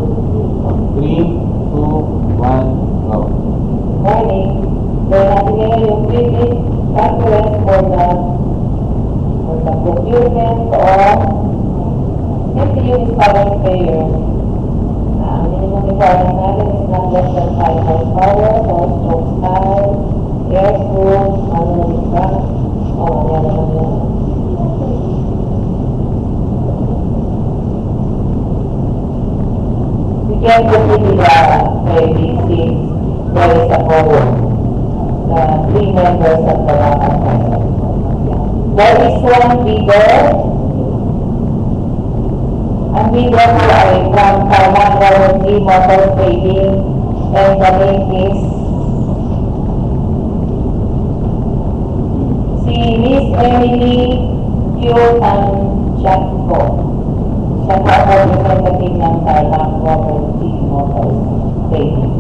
3, 2, 1, go. Morning. So, natin ngayon yung previous conference for the procurement of MTU installer prayer. Ang minimum requirement natin is not less than 5 horsepower, 4 stroke style, air school, manual truck. Yan naman yun. We can continue the basics. There is a problem. The 3 members of the Wakatan. There is one bidder. Ang bidder po ay from Carmandarity Motor Trading, and the name is si Miss Emily Q. Tanchako. Siya po ang representative ng Carmandarity Motor Trading.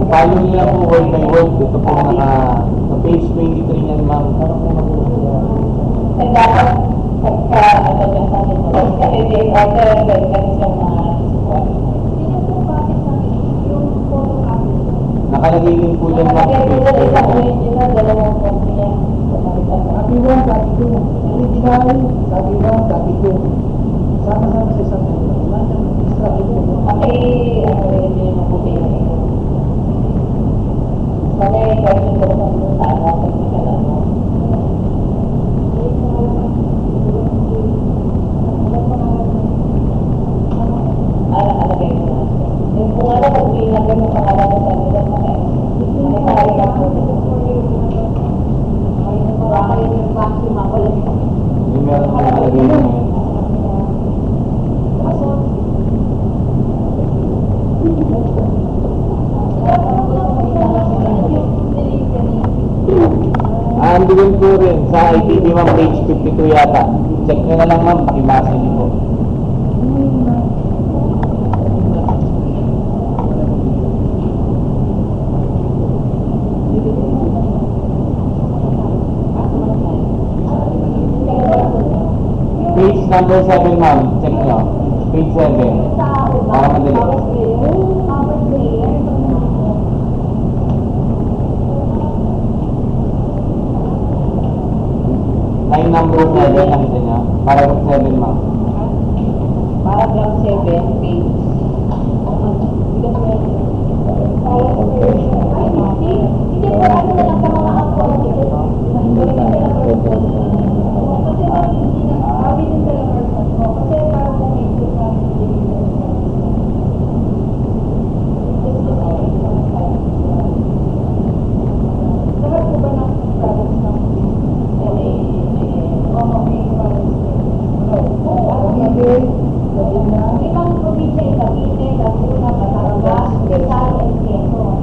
Follow nila po word by word. Ito po sa page 23 niyan, ma'am. And dapat pagka dyan sa akin mo, kasi di order and then yung mga Nakalagay din po dyan, ma'am. nakalagay po dyan isang original, dalawang copy niya. Copy 1, copy 2. Original, copy 1, copy 2. Sama-sama sa isang extra ito. Ano rin yung mabuti na ito. May question ko sa ano, technical ano. Alagay ko na. Yung kung ano, kung ilagay mo pangalan mo sa nila, makikari ka po. Baka yung vacuum ako lang. Yung meron po nakalagay mo ngayon. Andun po rin sa ITV, ma'am, page 52 yata. Check nyo na lang, ma'am, pakibasa niyo po. Page number 7, ma'am, check nyo. Page 7. Para madali. Line number 7, nakita niya. Paragraph 7, ma'am. Paragraph 7, page. Ibang probinsya, Cavite, Laguna, Batangas, Rizal, and Quezon.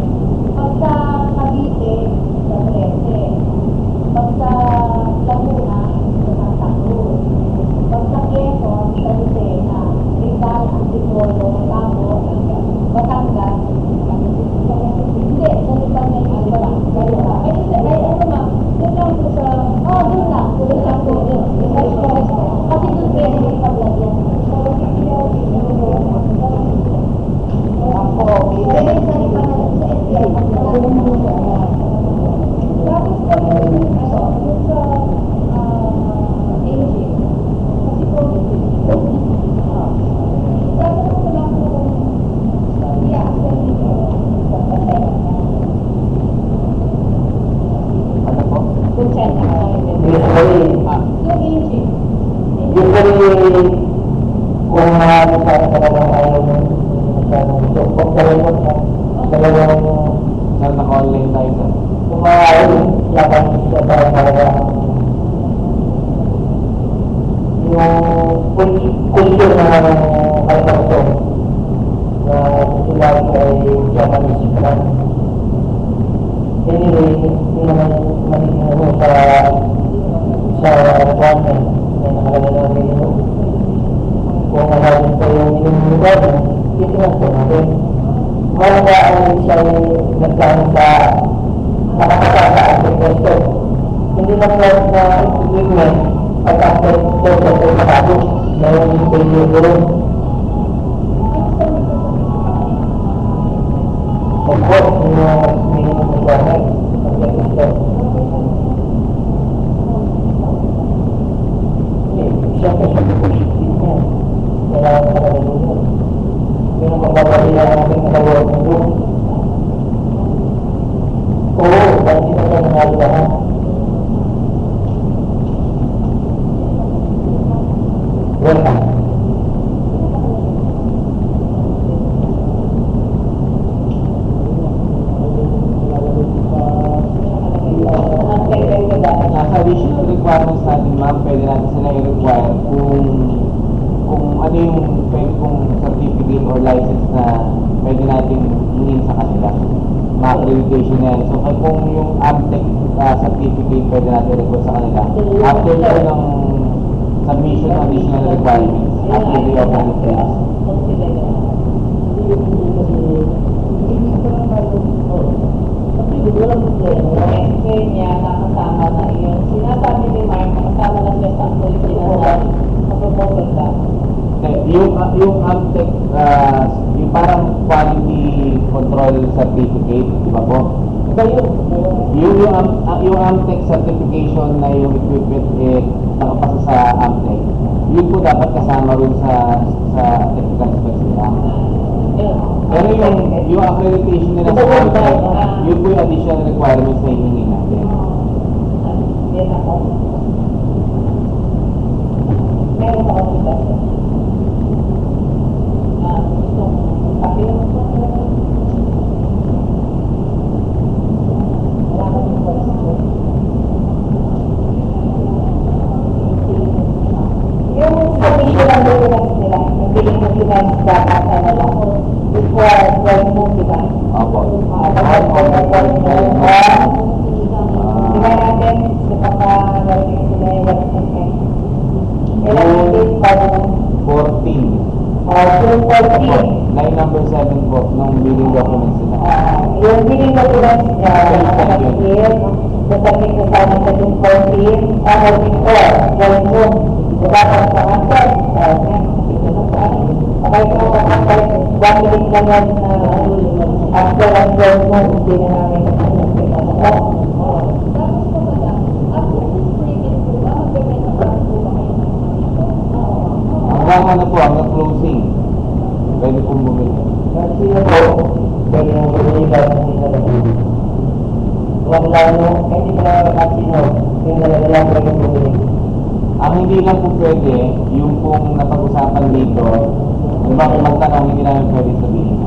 check namin. Usually, Yung aging. usually, kung sa talagang ayaw mo, masyadong gusto, kung talagang Sir, naka-online tayo, sir. kung ayaw, yakan siya talaga yung kultur na kalmarso na sila ay Japanese brand. Anyway, hindi naman magiging ano sa requirement na nakalagay na menu. Kung natin po yung menu lugar, titignan po natin. Mahalaga ay siya ay nagkaan sa nakakasama at requesto. Hindi naman na equipment at after po sa pagkakabot na yung failure ko rin. Of course, yung minimum requirements ng requesto. Siyempre, po niya. Kailangan na nakalagay yun. Yung magbabali na natin nakawag ng group. Oo, dahil sila sa nangalagaan. Welcome. Nasa additional requirements natin, ma'am, pwede natin sila i-require kung ano yung pwede kong certificate or license na pwede natin hingin sa kanila. Ma-accreditation na yan. So, kung yung AMTEC certificate pwede natin request sa kanila. After po ng submission of additional requirements, after the open the phase. Explain niya nakasama na yun. Sinasabi ni Mark, nakasama na siya sa sinasabi. Kapag ka. Yung AMTEC, yung parang quality control certificate, di ba po? Yung AMTEC certification na yung equipment nakapasa sa AMTEC, yun po dapat kasama rin sa technical specs nila. Pero yung accreditation nila sa AMTEC, yun po yung additional requirements na hihingi natin. Yan ako. Meron ako dito. Gusto sabi mo po. Wala ka yung voice ko. Yung submission ng documents nila, yung billing documents dapat ano lang, before going home, di ba? Opo. Diba natin, kapag narinig sila yung website, kailan natin para 14. June 14, Line number 7 po ng billing documents nila. yung billing documents niya, nakapagigil, nasabit na sana sa June 14, before, going home, diba kung sa answer, okay ko kapag 1 minute lang yan after ang going home, hindi na namin Hanggang ano po, hanggang closing. Pwede pong bumili. Kasi ako, pwede mo pag-iibat ng isa na bili. Huwag lang mo, hindi ka na kasino, yung talaga lang pwede mo bili. Ang hindi lang po pwede, yung pong napag-usapan dito, diba kung magtanong, hindi namin pwede sabihin.